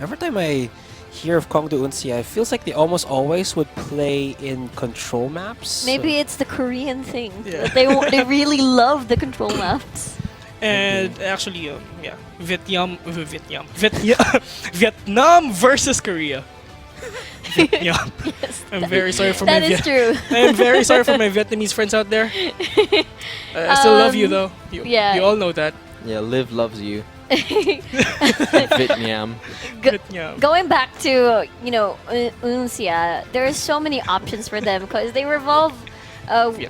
Every time I hear of Kongdo Unsia, it feels like they almost always would play in control maps. Maybe it's the Korean thing. Yeah. They really love the control maps. And actually, yeah, Vietnam versus Korea. Vietnam. Yes, I'm very sorry for my that is true. I'm very sorry for my Vietnamese friends out there. I still love you though. Yeah. You all know that. Yeah, Liv loves you. Vietnam. Vietnam. Going back to Unsia, there are so many options for them because they revolve.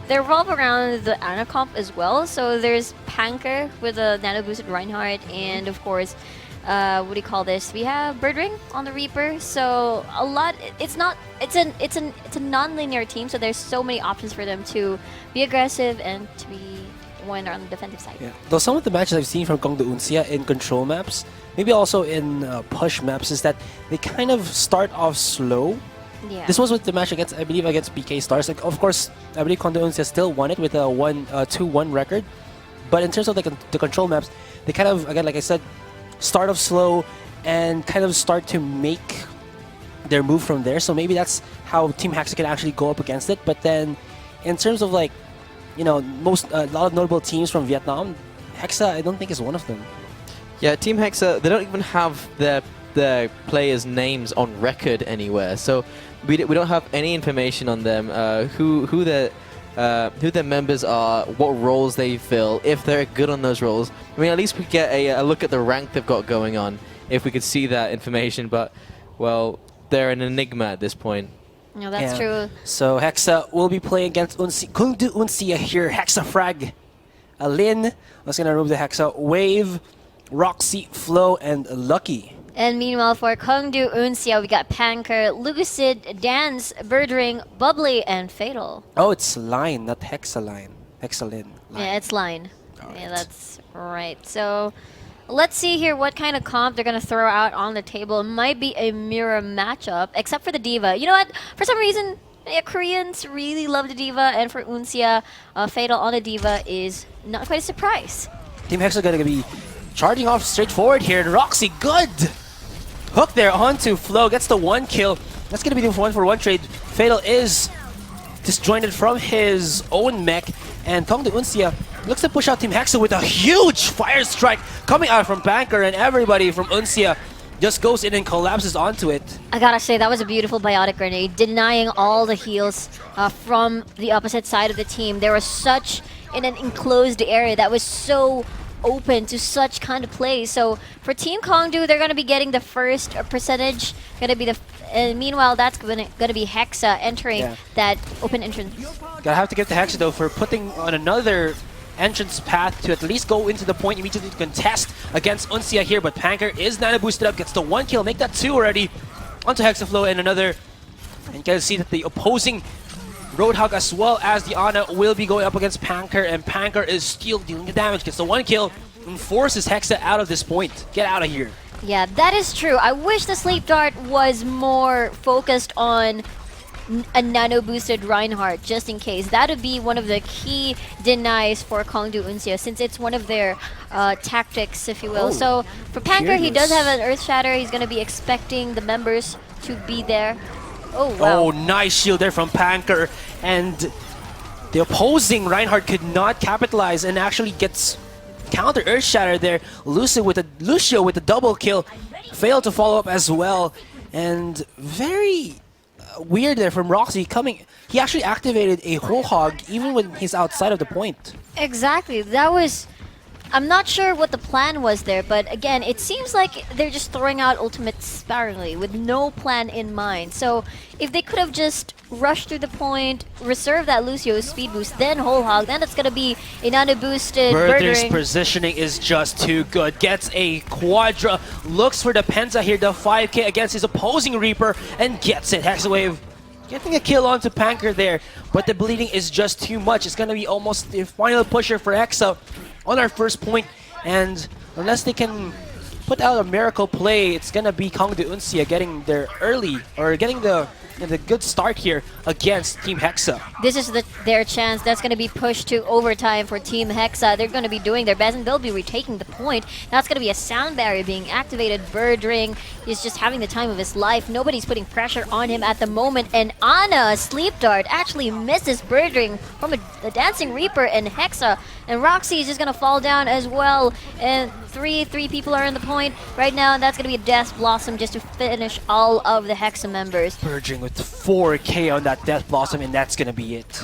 They revolve around the Ana comp as well. So there's Panker with a nano boosted Reinhardt, and of course, what do you call this? We have Birdring on the Reaper. So a lot. It's a non-linear team. So there's so many options for them to be aggressive and to be one on the defensive side. Yeah. Though some of the matches I've seen from Kongdo Unsia in control maps, maybe also in push maps, is that they kind of start off slow. Yeah. This was with the match against, I believe, against BK Stars. Like, of course, I believe Kongdo Unsia still won it with a 2-1 record. But in terms of the control maps, they kind of, again, like I said, start off slow and kind of start to make their move from there. So maybe that's how Team Hexa can actually go up against it. But then, in terms of like, a lot of notable teams from Vietnam, Hexa I don't think is one of them. Yeah, Team Hexa, they don't even have their players' names on record anywhere. So we don't have any information on them, who their members are, what roles they fill, if they're good on those roles. I mean, at least we get a look at the rank they've got going on, if we could see that information. But, well, they're an enigma at this point. No, that's true. So Hexa will be playing against Kongdo Unsia here. Hexa frag. Lin was going to remove the Hexa. Wave, Roxy, Flo, and Lucky. And meanwhile, for Kongdo Unsia, we got Panker, Lucid, Dance, Birdring, Bubbly, and Fatal. Oh, it's Line, not Hexa Line. Hexa Lin. Yeah, it's Line. All Yeah, right. that's right. So let's see here what kind of comp they're going to throw out on the table. It might be a mirror matchup, except for the Diva. You know what? For some reason, Koreans really love the Diva, and for Unsia, Fatal on the Diva is not quite a surprise. Team Hexa going to be charging off straightforward here. And Roxy, good! Hook there onto Flo, gets the 1 kill. That's going to be the 1-for-1 trade. Fatal is disjointed from his own mech, and Kongdo Unsia looks to push out Team Hexa with a huge fire strike coming out from Banker, and everybody from Unsia just goes in and collapses onto it. I gotta say, that was a beautiful biotic grenade, denying all the heals from the opposite side of the team. They were such in an enclosed area that was so open to such kind of play. So for Team Kongdo, they're gonna be getting the first percentage. Meanwhile, that's gonna be Hexa entering that open entrance. Gotta have to give to Hexa though for putting on another entrance path to at least go into the point immediately to contest against Unsia here. But Panker is nano boosted up, gets the 1 kill, make that 2 already onto Hexaflow, and another. And you can see that the opposing Roadhog as well as the Ana will be going up against Panker, and Panker is still dealing the damage, gets the 1 kill, and forces Hexa out of this point. Get out of here. Yeah, that is true. I wish the Sleep Dart was more focused on a nano-boosted Reinhardt, just in case. That would be one of the key denies for Kongdo Unsia, since it's one of their tactics, if you will. Oh, so for Panker, he curious. does have an Earth Shatter. He's going to be expecting the members to be there. Oh, wow. Oh, nice shield there from Panker, and the opposing Reinhardt could not capitalize and actually gets counter Earth Shatter there. Lucio with a double kill, failed to follow up as well, and very weird there from Roxy coming. He actually activated a whole hog even when he's outside of the point. Exactly. That was... I'm not sure what the plan was there, but again, it seems like they're just throwing out ultimates sparingly with no plan in mind. So if they could have just rushed through the point, reserved that Lucio's speed boost, then whole hog, then it's going to be a nano-boosted Birdring's Birdring. positioning is just too good. Gets a Quadra, looks for the Penta here, the 5k against his opposing Reaper, and gets it. Hexawave getting a kill onto Panker there, but the bleeding is just too much. It's going to be almost the final pusher for Hexa on our first point, and unless they can put out a miracle play, it's going to be Kongdo Unsia getting there early, or getting the and a good start here against Team Hexa. This is their chance. That's going to be pushed to overtime for Team Hexa. They're going to be doing their best, and they'll be retaking the point. That's going to be a sound barrier being activated. Birdring is just having the time of his life. Nobody's putting pressure on him at the moment, and Ana, Sleep Dart, actually misses Birdring from a Dancing Reaper and Hexa, and Roxy is just going to fall down as well, and three people are in the point right now, and that's going to be a Death Blossom just to finish all of the Hexa members. Purging with 4K on that Death Blossom, and that's gonna be it.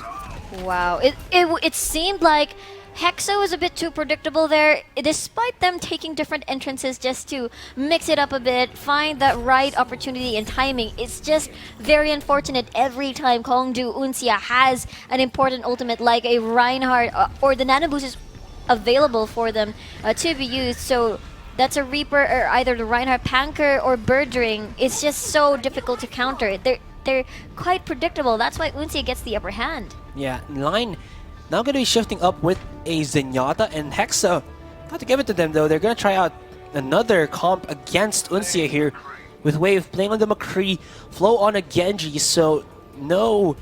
Wow, it seemed like Hexa was a bit too predictable there, despite them taking different entrances just to mix it up a bit, find that right opportunity and timing. It's just very unfortunate every time Kongdu Uncia has an important ultimate like a Reinhardt or the Nano Boost is available for them to be used. So that's a Reaper or either the Reinhardt Panker or Birdring. It's just so difficult to counter. They're quite predictable. That's why Uncia gets the upper hand. Yeah, line now going to be shifting up with a Zenyatta and Hexa. Not to give it to them though, they're going to try out another comp against Uncia here with Wave playing on the McCree, Flow on a Genji, so no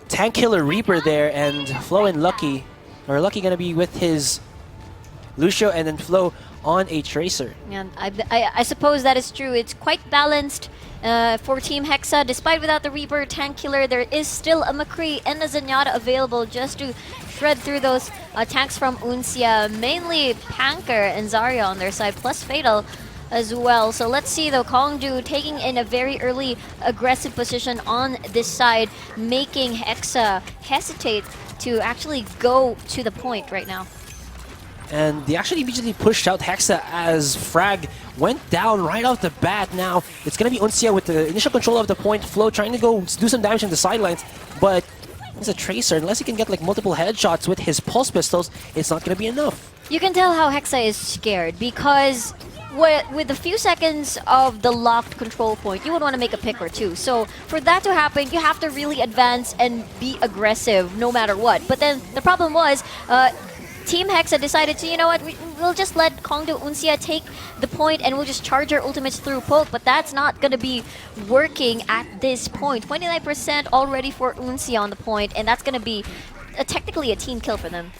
tank killer Reaper there, and Flow and Lucky going to be with his Lucio and then Flow on a Tracer. And I suppose that is true. It's quite balanced for Team Hexa. Despite without the Reaper tank killer, there is still a McCree and a Zenyatta available just to shred through those tanks from Uncia. Mainly Panker and Zarya on their side, plus Fatal as well. So let's see though, Kongdu taking in a very early aggressive position on this side, making Hexa hesitate to actually go to the point right now. And they actually immediately pushed out Hexa as Frag went down right off the bat. Now it's going to be Uncia with the initial control of the point. Flow trying to go do some damage on the sidelines, but he's a Tracer. Unless he can get like multiple headshots with his pulse pistols, it's not going to be enough. You can tell how Hexa is scared because with a few seconds of the locked control point, you would want to make a pick or two. So for that to happen, you have to really advance and be aggressive no matter what. But then the problem was, Team Hexa decided to, you know what, we'll just let Kongdu Uncia take the point and we'll just charge our ultimates through poke, but that's not going to be working at this point. 29% already for Uncia on the point, and that's going to be technically a team kill for them.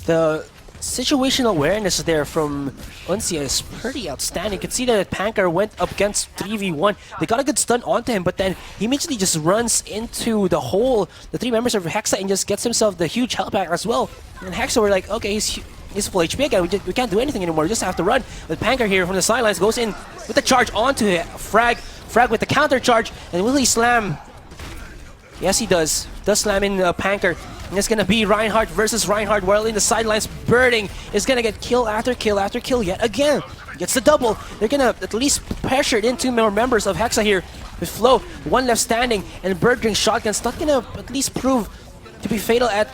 The situational awareness there from Uncia is pretty outstanding. You can see that Panker went up against 3v1. They got a good stun onto him, but then he immediately just runs into the three members of Hexa, and just gets himself the huge health pack as well. And Hexa were like, okay, he's full HP again. We can't do anything anymore. We just have to run. But Panker here from the sidelines goes in with the charge onto it. Frag with the counter charge, and will he slam? Yes, he does. Does slam in Panker. And it's gonna be Reinhardt versus Reinhardt, while in the sidelines, Birding is gonna get kill after kill after kill yet again. Gets the double. They're gonna at least pressure in two more members of Hexa here with Flow, one left standing, and Birding shotgun's not gonna at least prove to be fatal at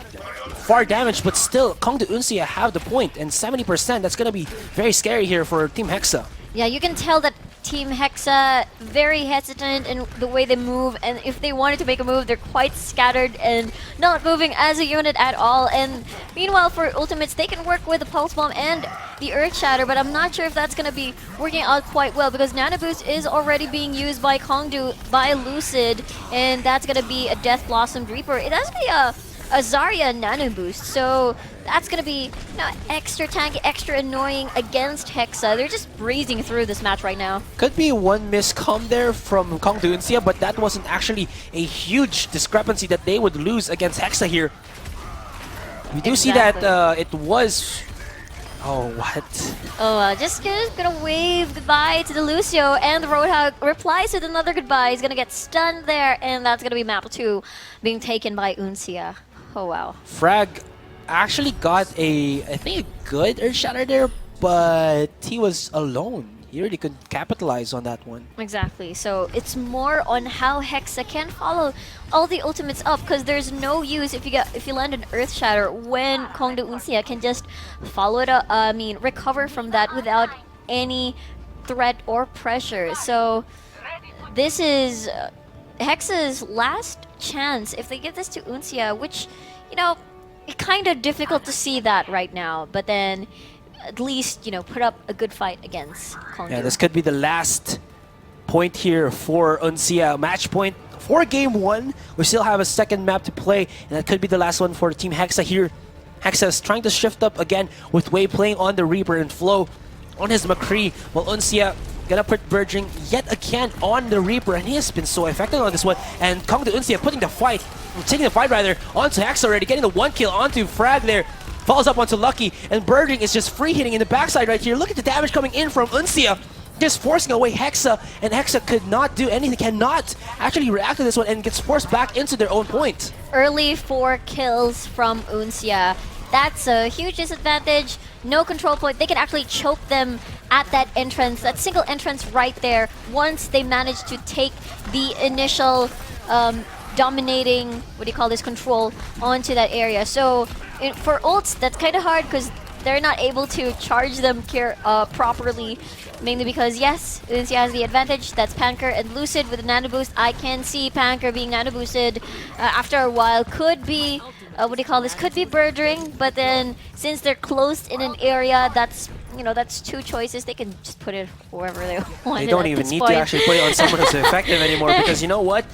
far damage, but still, Kongdu Uncia have the point, and 70%, that's gonna be very scary here for Team Hexa. Yeah, you can tell that Team Hexa very hesitant in the way they move, and if they wanted to make a move, they're quite scattered and not moving as a unit at all. And meanwhile, for ultimates, they can work with the Pulse Bomb and the Earth Shatter, but I'm not sure if that's going to be working out quite well, because Nano Boost is already being used by Kongdu, by Lucid, and that's going to be a Death Blossom Reaper. It has to be a Zarya Nano Boost, so that's gonna be, you know, extra tanky, extra annoying against Hexa. They're just breezing through this match right now. Could be one miscom there from Kongdu Uncia, but that wasn't actually a huge discrepancy that they would lose against Hexa here. We do see that it was... Oh, what? Oh, just gonna wave goodbye to the Lucio, and the Roadhog replies with another goodbye. He's gonna get stunned there, and that's gonna be map 2 being taken by Uncia. Oh, wow. Frag actually got I think a good Earth Shatter there, but he was alone. He really couldn't capitalize on that one. Exactly. So it's more on how Hexa can follow all the ultimates up, because there's no use if you land an Earth Shatter when Kongdu Uncia can just follow it up. Recover from that without any threat or pressure. So this is Hexa's last chance if they give this to Uncia, which, you know, it's kind of difficult to see that right now, but then at least, you know, put up a good fight against Kongdu. Yeah, this could be the last point here for Uncia. Match point for game 1. We still have a second map to play, and that could be the last one for Team Hexa here. Hexa is trying to shift up again with Wei playing on the Reaper and Flow on his McCree, while Uncia gonna put Burgeoning yet again on the Reaper, and he has been so effective on this one. And Kong to Uncia putting the fight, taking the fight rather, onto Hexa already, getting the 1 kill onto Frag there. Falls up onto Lucky, and Burgeoning is just free hitting in the backside right here. Look at the damage coming in from Uncia, just forcing away Hexa, and Hexa could not do anything, cannot actually react to this one, and gets forced back into their own point. Early 4 kills from Uncia. That's a huge disadvantage. No control point. They can actually choke them at that entrance, that single entrance right there, once they manage to take the initial dominating, what do you call this, control onto that area. So for ults, that's kind of hard because they're not able to charge them properly, mainly because, yes, Uncia has the advantage. That's Panker and Lucid with a nano boost. I can see Panker being nano boosted after a while. Could be, what do you call this, could be Burgeoning, but then since they're closed in an area, that's, you know, that's 2 choices. They can just put it wherever they want. They don't even need to actually put it on someone who's effective anymore, because you know what?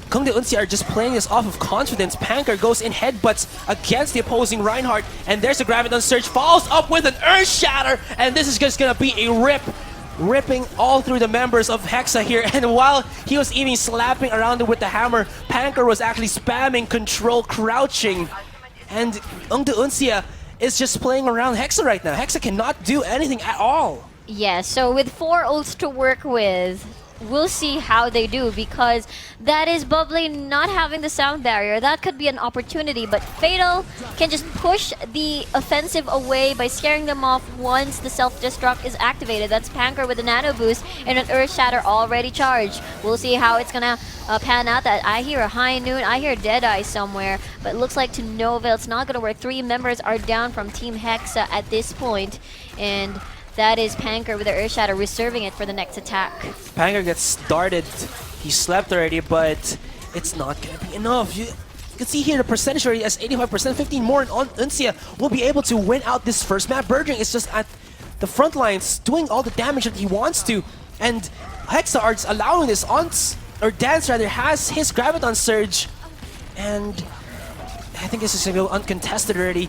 Kong de Uncia are just playing this off of confidence. Panker goes in headbutts against the opposing Reinhardt, and there's a Graviton Surge, follows up with an Earth Shatter, and this is just gonna be a ripping all through the members of Hexa here. And while he was even slapping around it with the hammer, Panker was actually spamming control crouching, and Kong de Uncia is just playing around Hexa right now. Hexa cannot do anything at all. Yeah, so with 4 ults to work with, we'll see how they do, because that is Bubbly not having the sound barrier. That could be an opportunity, but Fatal can just push the offensive away by scaring them off once the self-destruct is activated. That's Panker with a nano boost and an Earth Shatter already charged. We'll see how it's gonna pan out. That I hear a High Noon, I hear Deadeye somewhere, but it looks like to Nova it's not gonna work. 3 members are down from Team Hexa at this point, and that is Panker with the Earth Shatter, reserving it for the next attack. Panker gets started. He slept already, but it's not going to be enough. You can see here the percentage already as 85%, 15 more, and Uncia will be able to win out this first map. Burgeoning is just at the front lines, doing all the damage that he wants to, and Hexa are allowing this. Dance rather has his Graviton Surge, and I think this is going to go uncontested already.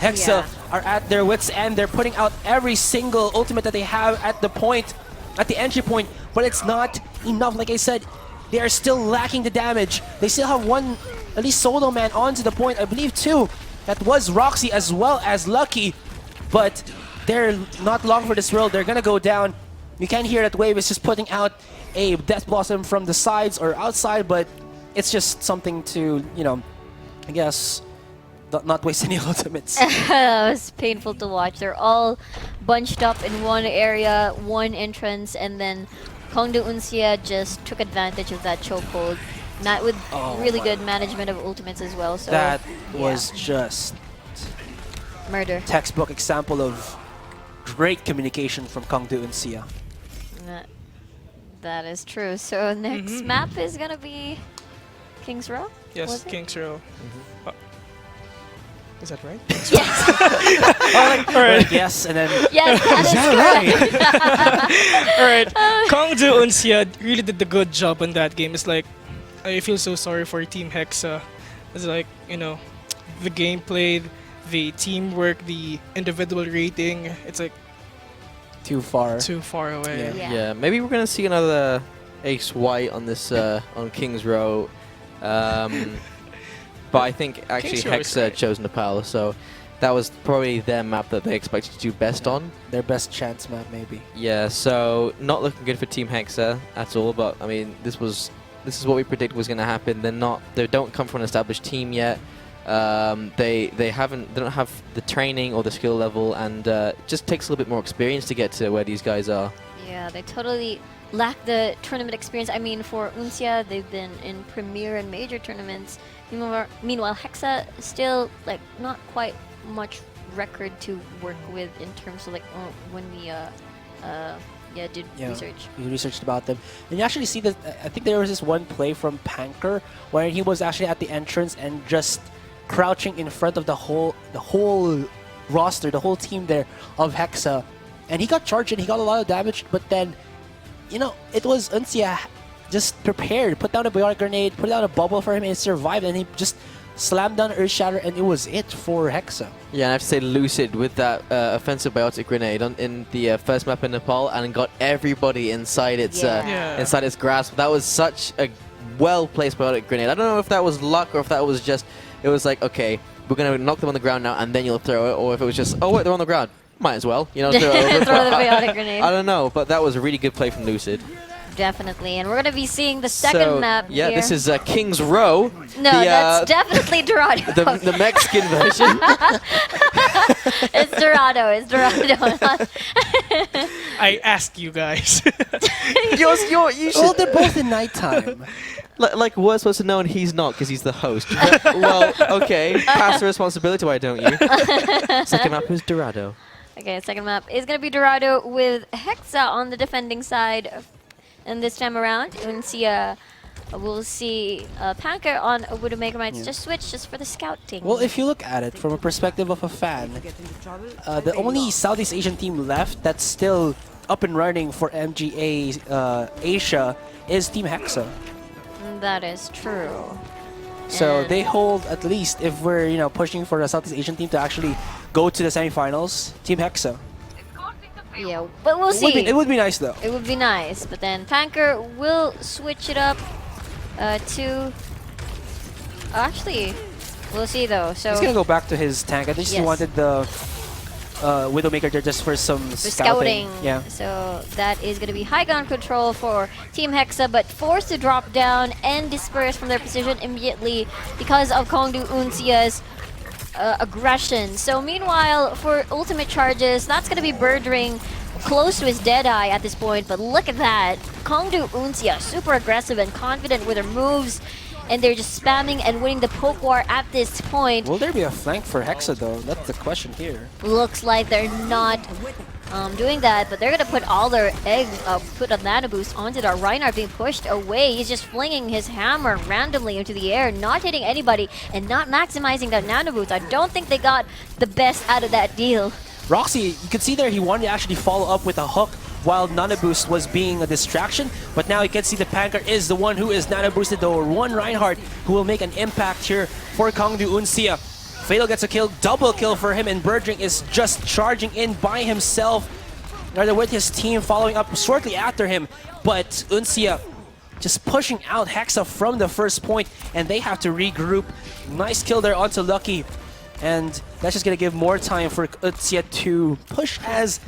Hexa are at their wits' end. They're putting out every single ultimate that they have at the point, at the entry point, but it's not enough. Like I said, they are still lacking the damage. They still have 1, at least solo man onto the point, I believe 2. That was Roxy as well as Lucky, but they're not long for this world. They're gonna go down. You can hear that Wave is just putting out a Death Blossom from the sides or outside, but it's just something to, you know, I guess, not waste any ultimates. It was painful to watch. They're all bunched up in one area, one entrance, and then Kong de Uncia just took advantage of that chokehold. With really good management of ultimates as well. So that was just murder. Textbook example of great communication from Kong de Uncia. That is true. So next map is gonna be King's Row? Yes, King's Row. Is that right? Yes. Alright. Yes, and then Yes, that is correct. Alright. Kong de Uncia really did a good job on that game. It's like, I feel so sorry for Team Hexa. It's like, you know, the gameplay, the teamwork, the individual rating, it's like too far away. Yeah, maybe we're gonna see another Ace White on this on King's Row. But I think actually Hexa chose Nepal, so that was probably their map that they expected to do best on. Their best chance map, maybe. Yeah, so not looking good for Team Hexa at all. But I mean, this is what we predicted was going to happen. They don't come from an established team yet. They don't have the training or the skill level, and it just takes a little bit more experience to get to where these guys are. Yeah, they totally lack the tournament experience. I mean, for Uncia, they've been in premier and major tournaments. Meanwhile, Hexa still like not quite much record to work with in terms of like when we did research. We researched about them, and you actually see that. I think there was this one play from Panker where he was actually at the entrance and just crouching in front of the whole roster, the whole team there of Hexa, and he got charged and he got a lot of damage, but then you know, it was Uncia just prepared, put down a biotic grenade, put down a bubble for him, and it survived, and he just slammed down Earth Shatter, and it was it for Hexa. Yeah, and I have to say Lucid with that offensive biotic grenade in the first map in Nepal, and got everybody inside its inside its grasp. That was such a well-placed biotic grenade. I don't know if that was luck or if that was just, it was like, okay, we're gonna knock them on the ground now, and then you'll throw it, or if it was just, oh wait, they're on the ground, might as well, you know, throw it over. Throw the biotic grenade. I don't know, but that was a really good play from Lucid. Definitely, and we're gonna be seeing the second map yeah, here. this is King's Row. No, that's definitely Dorado. the Mexican version. It's Dorado. It's Dorado. I asked you guys. you should. Well, they're both in nighttime. Like we're supposed to know, and he's not because he's the host. Well, okay, pass the responsibility, why don't you? Second map is Dorado. Okay, second map is gonna be Dorado with Hexa on the defending side. And this time around, Uncia we'll see Panker on Widowmaker might just switch just for the scouting. Well, if you look at it from a perspective of a fan, the only Southeast Asian team left that's still up and running for MGA Asia is Team Hexa. That is true. So And they hold, at least if we're pushing for a Southeast Asian team to actually go to the semifinals, Team Hexa. yeah, but we'll see. It would be nice though. It would be nice, but then Panker will switch it up to. Actually, we'll see though. So He's gonna go back to his tank. I think he Yes. wanted the Widowmaker there just for some for scouting. scouting. Yeah. So that is going to be high ground control for Team Hexa, but forced to drop down and disperse from their position immediately because of Kongdu Uncia's aggression. So meanwhile, for ultimate charges, that's going to be Birdring close to his Deadeye at this point, but look at that. Kongdu Uncia, super aggressive and confident with their moves, and they're just spamming and winning the poke war at this point. Will there be a flank for Hexa though? That's the question here. Looks like they're not doing that, but they're gonna put all their eggs, put a mana boost onto their Reinhardt being pushed away. He's just flinging his hammer randomly into the air, not hitting anybody and not maximizing that nano boost. I don't think they got the best out of that deal. Roxy, you could see there he wanted to actually follow up with a hook while Nano Boost was being a distraction, but now you can see the Panker is the one who is Nano Boosted, the one Reinhardt who will make an impact here for Kongdu Uncia. Fatal gets a kill, double kill for him, and Birdring is just charging in by himself, rather with his team following up shortly after him, but Uncia just pushing out Hexa from the first point, and they have to regroup. Nice kill there onto Lucky, and that's just going to give more time for Uncia to push as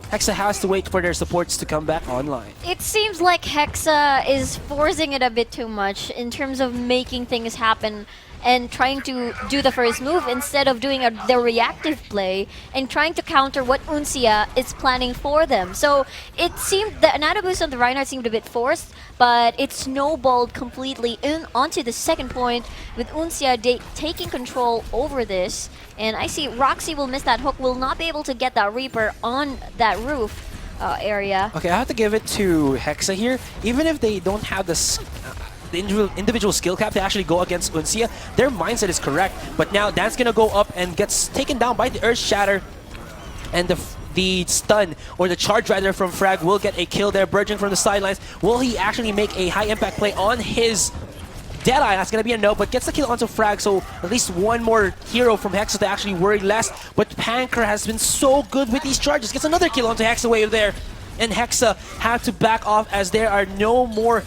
Hexa has to wait for their supports to come back online. It seems like Hexa is forcing it a bit too much in terms of making things happen and trying to do the first move instead of doing the reactive play and trying to counter what Uncia is planning for them. So it seemed the nano boost on the Reinhardt seemed a bit forced, but it snowballed completely onto the second point with Uncia taking control over this. And I see Roxy will miss that hook, will not be able to get that Reaper on that roof area. Okay, I have to give it to Hexa here. Even if they don't have the individual skill cap to actually go against Uncia, their mindset is correct. But now Dan's gonna go up and gets taken down by the Earth Shatter, and the stun or the charge rider from Frag will get a kill there. Birdring from the sidelines. Will he actually make a high impact play on his Deadeye? That's gonna be a no, but gets the kill onto Frag, so at least one more hero from Hexa to actually worry less. But Panker has been so good with these charges. Gets another kill onto Hexa wave there, and Hexa have to back off as there are no more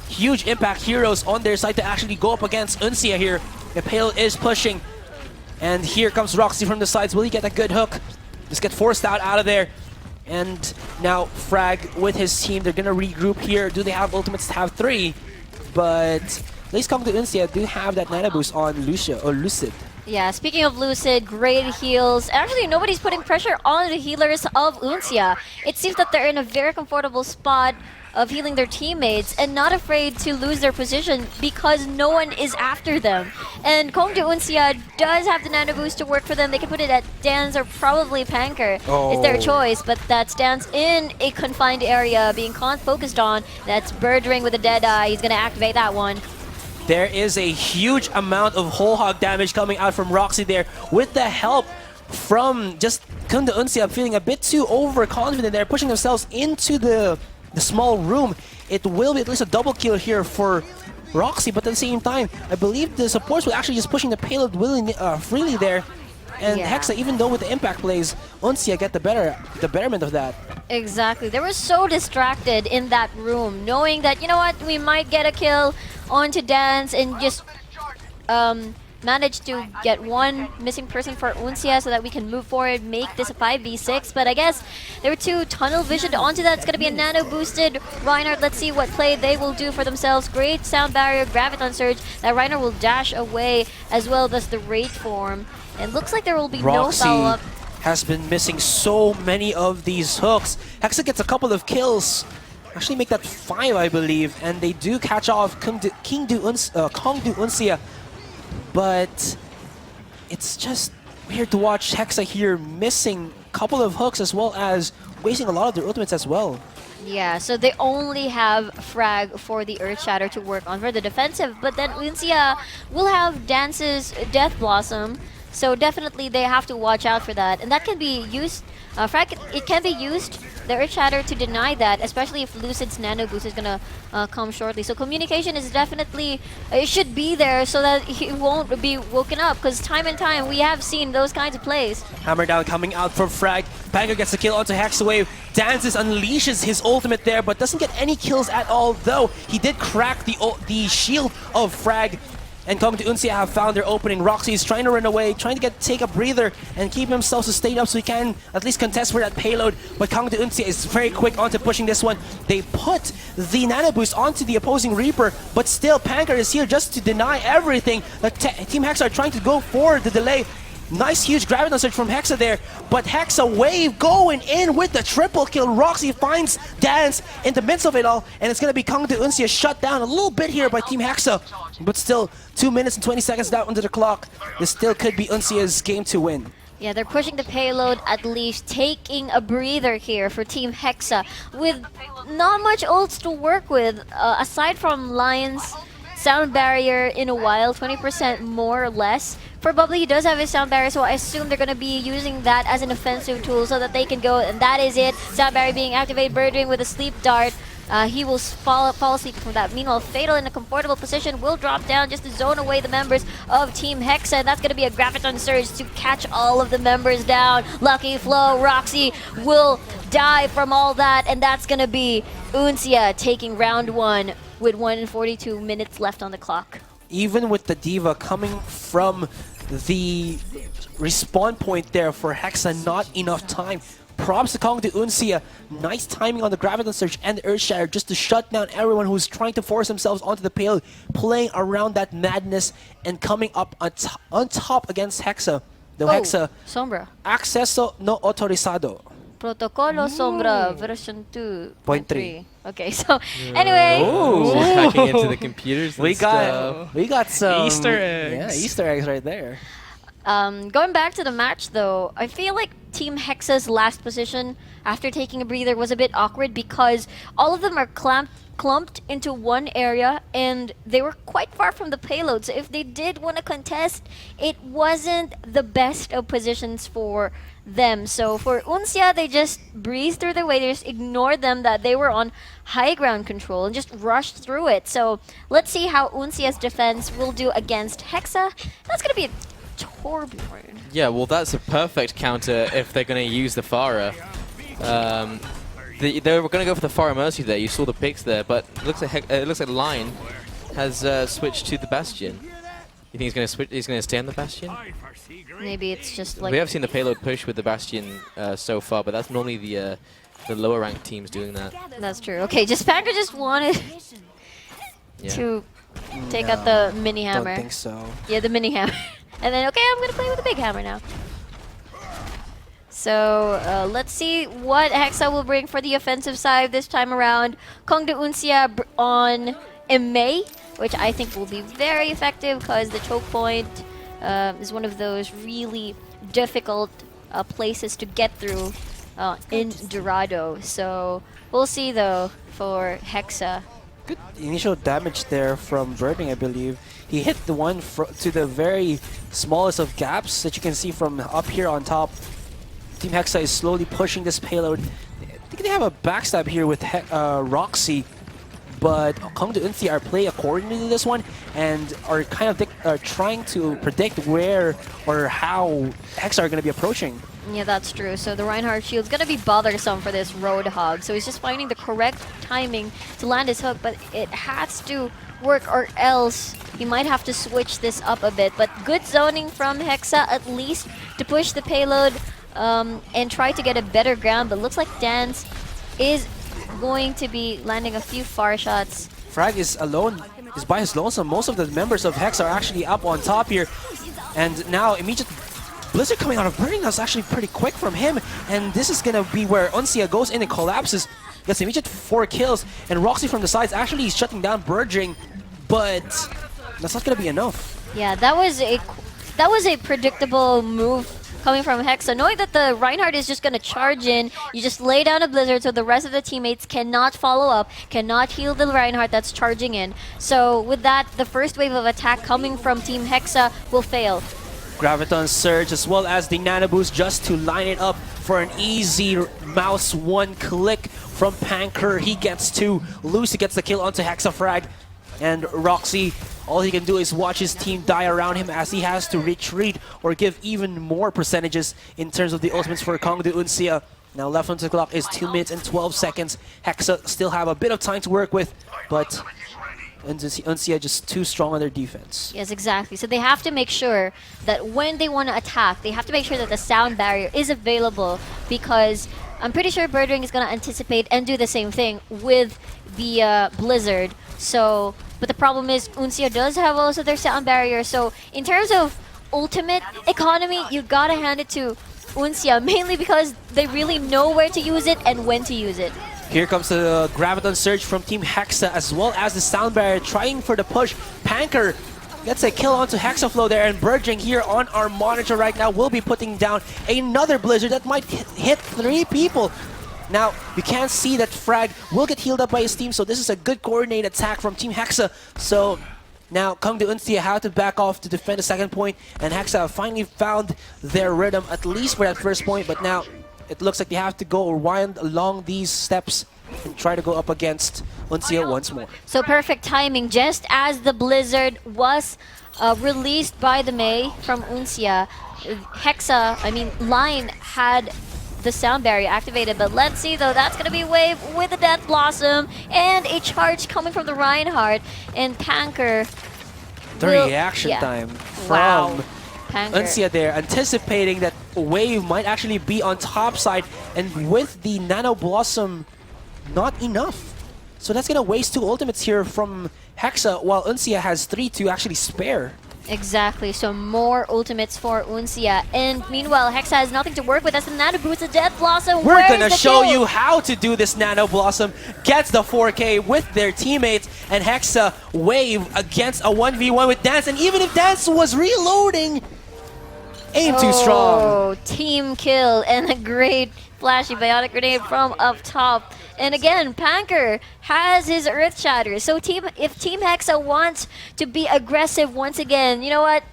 huge impact heroes on their side to actually go up against Uncia here. Impale is pushing, and here comes Roxy from the sides. Will he get a good hook? Just get forced out of there. And now Frag with his team, they're gonna regroup here. Do they have ultimates to have 3? But at least Kongdu Uncia do have that nano boost on Lucid. Yeah, speaking of Lucid, great heals. Actually, nobody's putting pressure on the healers of Uncia. It seems that they're in a very comfortable spot of healing their teammates and not afraid to lose their position because no one is after them. And Kongdu Uncia does have the nano boost to work for them. They can put it at Dan's or probably Panker. It's their choice, but that's Dan's in a confined area being focused on. That's Birdring with a Deadeye. He's going to activate that one. There is a huge amount of whole hog damage coming out from Roxy there with the help from just Kongdu Uncia feeling a bit too overconfident there, pushing themselves into the the small room, it will be at least a double kill here for Roxy, but at the same time, I believe the supports were actually just pushing the payload freely there. And Yeah. Hexa, even though with the impact plays, Uncia get the betterment of that. Exactly. They were so distracted in that room, knowing that, you know what, we might get a kill onto Dance and just manage to get one missing person for Uncia so that we can move forward, make this a 5v6. But I guess they were too tunnel visioned onto that. It's going to be a nano boosted Reinhardt. Let's see what play they will do for themselves. Great sound barrier, Graviton Surge. That Reinhardt will dash away as well as the Wraith form. And looks like there will be no Roxy follow-up. has been missing so many of these hooks. Hexa gets a couple of kills. Actually make that 5, I believe. And they do catch off Kong Du Uncia. But it's just weird to watch Hexa here missing a couple of hooks as well as wasting a lot of their ultimates as well. Yeah, so they only have Frag for the Earth Shatter to work on for the defensive, but then Uncia will have Dance's Death Blossom, so definitely they have to watch out for that. And that can be used, Frag, it can be used, the Earth Shatter, to deny that, especially if Lucid's Nano Boost is gonna come shortly. So communication is definitely, it should be there so that he won't be woken up, because time and time we have seen those kinds of plays. Hammer down coming out from Frag. Bango gets the kill onto Hexawave. Dances unleashes his ultimate there, but doesn't get any kills at all, though he did crack the shield of Frag. And Kong Du Uncia have found their opening. Roxy is trying to run away, trying to take a breather and keep himself sustained up so he can at least contest for that payload. But Kong Du Uncia is very quick onto pushing this one. They put the Nano Boost onto the opposing Reaper, but still Panker is here just to deny everything. Team Hexa are trying to go for the delay. Nice huge Graviton Surge from Hexa there, but Hexa Wave going in with the triple kill. Roxy finds Dance in the midst of it all, and it's going to be Kong Du Uncia shut down a little bit here by Team Hexa. But still, 2 minutes and 20 seconds down under the clock. This still could be Uncia's game to win. Yeah, they're pushing the payload, at least taking a breather here for Team Hexa with not much ults to work with, aside from Lion's sound barrier in a while, 20% more or less. For Bubbly, he does have his sound barrier, so I assume they're going to be using that as an offensive tool so that they can go, and that is it. Sound barrier being activated, Birdwing with a sleep dart. He will fall asleep from that. Meanwhile, Fatal in a comfortable position will drop down just to zone away the members of Team Hexa. And that's going to be a Graviton Surge to catch all of the members down. Lucky Flow, Roxy will die from all that, and that's going to be Uncia taking round 1 with 1:42 minutes left on the clock. Even with the Diva coming from the respawn point there for Hexa, not enough time. Props to Kong Du Uncia. Nice timing on the Graviton Surge and the Earth Shatter just to shut down everyone who's trying to force themselves onto the payload, playing around that madness and coming up on top against Hexa. The Hexa, Sombra. acceso no autorizado. Protocolo Sombra version 2.3. 0.3. Okay, so anyway. Just hacking into the computers and We stuff. got some Easter eggs. Yeah, Easter eggs right there. Going back to the match though, I feel like Team Hexa's last position after taking a breather was a bit awkward because all of them are clumped into one area and they were quite far from the payload. So if they did want to contest, it wasn't the best of positions for them. So for Uncia, they just breezed through their way. They just ignored them that they were on high ground control and just rushed through it. So let's see how Uncia's defense will do against Hexa. That's going to be a Torbjorn. Yeah, well, that's a perfect counter if they're going to use the Pharah. They were going to go for the Pharah Mercy there. You saw the picks there, but it looks like Lion has switched to the Bastion. You think he's going to switch? He's going to stay on the Bastion? Maybe it's just like We have seen the payload push with the Bastion so far, but that's normally the lower ranked teams doing that. that's true. Okay, just Panker just wanted Yeah. to take out the mini hammer. Don't think so. Yeah, the mini hammer. And then, okay, I'm going to play with the big hammer now. So, let's see what Hexa will bring for the offensive side this time around. Kong Du Uncia on Mei, which I think will be very effective because the choke point is one of those really difficult places to get through in Dorado. So, we'll see though for Hexa. Good initial damage there from Birding, I believe. He hit the one to the very smallest of gaps that you can see from up here on top. Team Hexa is slowly pushing this payload. I think like they have a backstab here with Roxy, but Kongdu Unsi are playing accordingly to this one and are kind of trying to predict where or how Hexa are going to be approaching. Yeah, that's true. So the Reinhardt shield's gonna be bothersome for this Roadhog. So he's just finding the correct timing to land his hook, but it has to work or else he might have to switch this up a bit. But good zoning from Hexa at least to push the payload and try to get a better ground. But looks like Dance is going to be landing a few far shots. Frag is alone, is by his lonesome. Most of the members of Hexa are actually up on top here. And now immediate Blizzard coming out of Burning, that's actually pretty quick from him. And this is gonna be where Uncia goes in and collapses. Gets immediate 4 kills. And Roxy from the sides actually shutting down Burging, but that's not gonna be enough. Yeah, that was a predictable move coming from Hexa. Knowing that the Reinhardt is just gonna charge in, you just lay down a Blizzard so the rest of the teammates cannot follow up, cannot heal the Reinhardt that's charging in. So with that, the first wave of attack coming from Team Hexa will fail. Graviton Surge as well as the Nano Boost just to line it up for an easy mouse 1 click from Panker. He gets 2. Lucy gets the kill onto Hexafrag. And Roxy, all he can do is watch his team die around him as he has to retreat or give even more percentages in terms of the ultimates for Kongdu Uncia. Now left on the clock is 2 minutes and 12 seconds. Hexa still have a bit of time to work with, but Uncia just too strong on their defense. Yes, exactly. So they have to make sure that when they want to attack, they have to make sure that the sound barrier is available, because I'm pretty sure Birdwing is going to anticipate and do the same thing with the Blizzard. So, but the problem is Uncia does have also their sound barrier. So in terms of ultimate economy, you got to hand it to Uncia, mainly because they really know where to use it and when to use it. Here comes the Graviton Surge from Team Hexa as well as the Sound Barrier trying for the push. Panker gets a kill onto Hexaflow there, and Burging here on our monitor right now will be putting down another Blizzard that might hit 3 people. Now, you can't see that Frag will get healed up by his team, so this is a good coordinated attack from Team Hexa. So now Kongdu Uncia have to back off to defend the second point, and Hexa have finally found their rhythm, at least for that first point, but now it looks like they have to go wind along these steps and try to go up against Uncia once more. So perfect timing, just as the Blizzard was released by the Mei from Uncia, Line had the sound barrier activated, but let's see though, that's gonna be a wave with the Death Blossom and a charge coming from the Reinhardt, and Panker The reaction time from Uncia there, anticipating that wave might actually be on top side, and with the Nano Blossom, not enough. So that's gonna waste 2 ultimates here from Hexa, while Uncia has 3 to actually spare. Exactly, so more ultimates for Uncia, and meanwhile Hexa has nothing to work with. That's the Nano Boost, the Death Blossom. We're gonna show you how to do this. Nano Blossom gets the 4K with their teammates, and Hexa wave against a 1v1 with Dance, and even if Dance was reloading, aim too strong. Oh, team kill and a great flashy biotic grenade from up top. And again, Panker has his Earth Shatter. So if Team Hexa wants to be aggressive once again, you know what?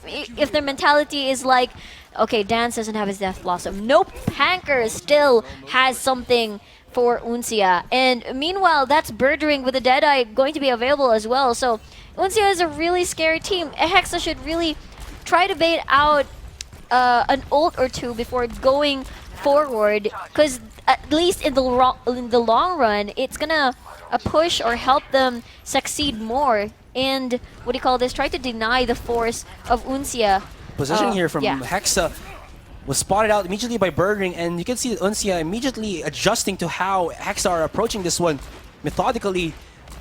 If their mentality is like, okay, Dance doesn't have his Death Blossom. Nope, Panker still has something for Uncia. And meanwhile, that's Birdring with the Deadeye going to be available as well. So Uncia is a really scary team. Hexa should really try to bait out an ult or 2 before going forward, because at least in the long run, it's gonna push or help them succeed more. And what do you call this? Try to deny the force of Uncia. Position here from Hexa was spotted out immediately by Birdring, and you can see that Uncia immediately adjusting to how Hexa are approaching this one, methodically,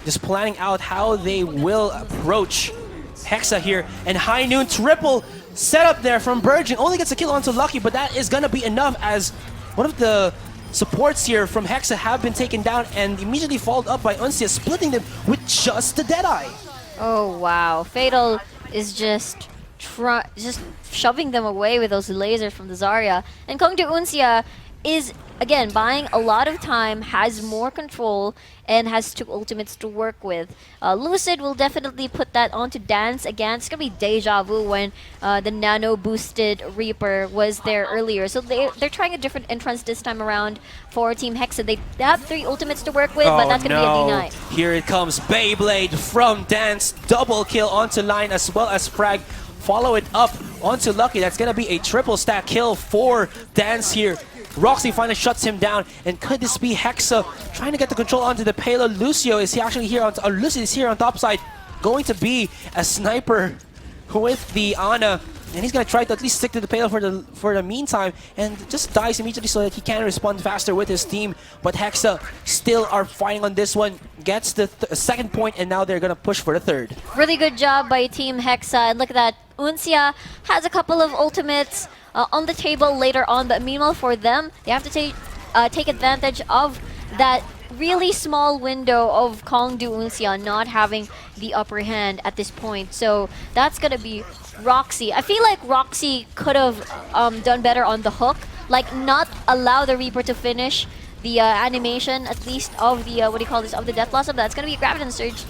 just planning out how they will approach Hexa here. And High Noon triple set up there from Birdring, only gets a kill onto Lucky, but that is gonna be enough as one of the supports here from Hexa have been taken down and immediately followed up by Uncia, splitting them with just the Deadeye. Oh wow, Fatal is just shoving them away with those lasers from the Zarya. And Kongdu Uncia is, again, buying a lot of time, has more control, and has 2 ultimates to work with. Lucid will definitely put that onto Dance again. It's going to be deja vu when the nano-boosted Reaper was there earlier. So they're trying a different entrance this time around for Team Hexa. They have 3 ultimates to work with, but that's going to be a deny. Here it comes, Beyblade from Dance. Double kill onto Line as well as Frag. Follow it up onto Lucky. That's going to be a triple stack kill for Dance here. Roxy finally shuts him down, and could this be Hexa trying to get the control onto the payload? Lucio is actually here on Lucio is here on top side, going to be a sniper with the Ana, and he's gonna try to at least stick to the payload for the meantime, and just dies immediately so that he can respond faster with his team. But Hexa still are fighting on this one, gets the second point, and now they're gonna push for the third. Really good job by Team Hexa, and look at that. Uncia has a couple of ultimates on the table later on, but meanwhile for them, they have to take advantage of that really small window of Kongdu Uncia not having the upper hand at this point. So that's gonna be Roxy. I feel like Roxy could have done better on the hook, like not allow the Reaper to finish the animation, at least of the what do you call this, of the Death Blossom. That's gonna be a Graviton Surge.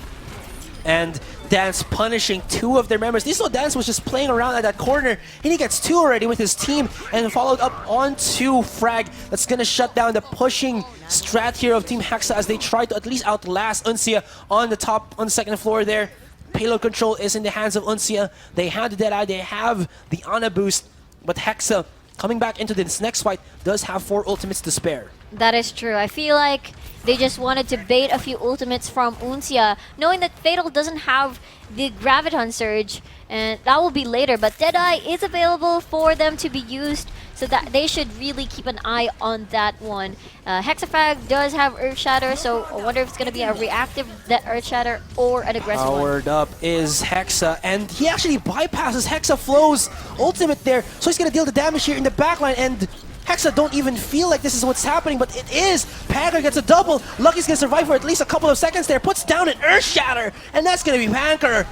And Dance punishing 2 of their members. This saw Dance was just playing around at that corner, and he gets 2 already with his team, and followed up onto Frag. That's gonna shut down the pushing strat here of Team Hexa as they try to at least outlast Uncia on the top, on the second floor there. Payload control is in the hands of Uncia. They have the Deadeye, they have the Ana boost, but Hexa, coming back into this next fight, does have 4 ultimates to spare. That is true. I feel like they just wanted to bait a few ultimates from Uncia, knowing that Fatal doesn't have the Graviton Surge, and that will be later, but Deadeye is available for them to be used, so that they should really keep an eye on that one. Hexafag does have Earth Shatter, so I wonder if it's going to be a reactive Earth Shatter or an aggressive one. Powered up is Hexa, and he actually bypasses Hexa Flow's ultimate there, so he's going to deal the damage here in the backline, and Hexa don't even feel like this is what's happening, but it is. Panker gets a double. Lucky's gonna survive for at least a couple of seconds there. Puts down an Earth Shatter, and that's gonna be Panker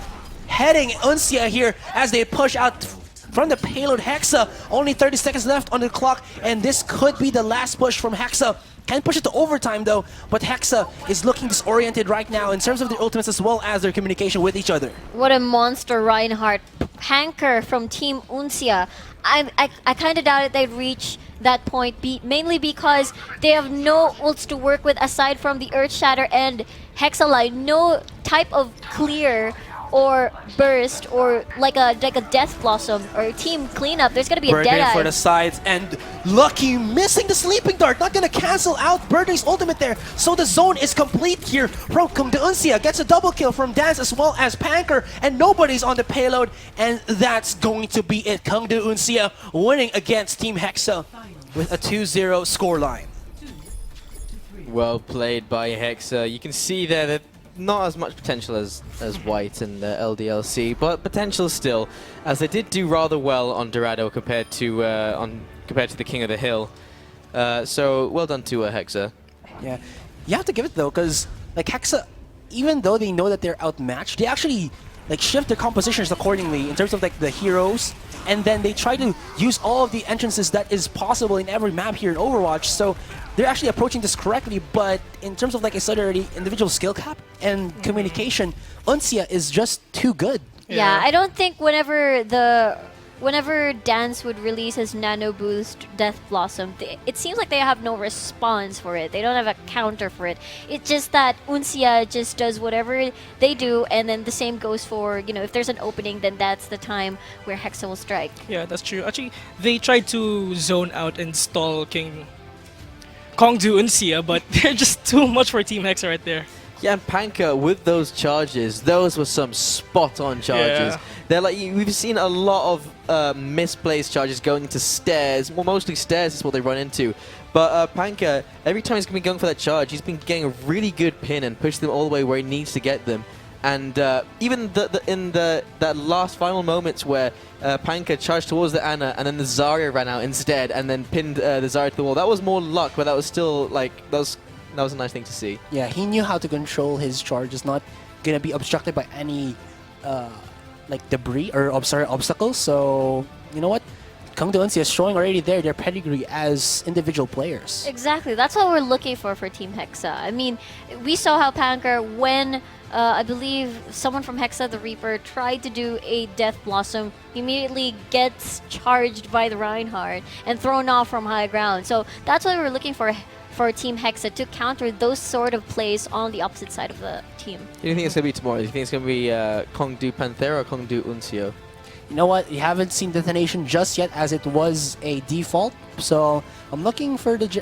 heading Uncia here as they push out from the payload. Hexa, only 30 seconds left on the clock, and this could be the last push from Hexa. Can push it to overtime though, but Hexa is looking disoriented right now in terms of their ultimates as well as their communication with each other. What a monster, Reinhardt. Panker from Team Uncia. I kind of doubted they'd reach that point, mainly because they have no ults to work with aside from the Earth Shatter and Hexaline. No type of clear or burst or like a Death Blossom or team cleanup. There's gonna be a Deadeye for the sides, and Lucky missing the Sleeping Dart, not gonna cancel out Birdie's ultimate there. So the zone is complete here. From Uncia gets a double kill from Dance as well as Panker, and nobody's on the payload, and that's going to be it. Kongdu Uncia winning against Team Hexa with a 2-0 scoreline. Well played by Hexa. You can see there that not as much potential as White and LDLC, but potential still, as they did do rather well on Dorado compared to the King of the Hill. So well done to Hexa. Yeah, you have to give it though, because like Hexa, even though they know that they're outmatched, they actually like shift their compositions accordingly in terms of like the heroes, and then they try to use all of the entrances that is possible in every map here in Overwatch. So they're actually approaching this correctly, but in terms of, like I said already, individual skill cap and communication, Uncia is just too good. Yeah, I don't think whenever Dance would release his Nano Boost Death Blossom, it seems like they have no response for it. They don't have a counter for it. It's just that Uncia just does whatever they do, and then the same goes for, you know, if there's an opening, then that's the time where Hexa will strike. Yeah, that's true. Actually, they tried to zone out and stall Kongdu Uncia, but they're just too much for Team Hexa right there. Yeah, and Panker with those charges, those were some spot-on charges. Yeah. They're like, we've seen a lot of misplaced charges going into stairs. Well, mostly stairs is what they run into. But Panker, every time he's been going for that charge, he's been getting a really good pin and push them all the way where he needs to get them. And even in that last final moments where Panker charged towards the Ana and then the Zarya ran out instead and then pinned the Zarya to the wall, that was more luck, but that was still like, that was a nice thing to see. Yeah, he knew how to control his charges, not gonna be obstructed by any like debris or obstacles. So you know what? Kongdo Uncia is showing already their pedigree as individual players. Exactly. That's what we're looking for Team Hexa. I mean, we saw how Panker, when I believe someone from Hexa, the Reaper, tried to do a Death Blossom, immediately gets charged by the Reinhardt and thrown off from high ground. So that's what we're looking for Team Hexa, to counter those sort of plays on the opposite side of the team. Who do you think it's going to be tomorrow? Do you think it's going to be Kongdu Panthera or Kongdu Uncio? You know what? You haven't seen Detonation just yet, as it was a default. So I'm looking for the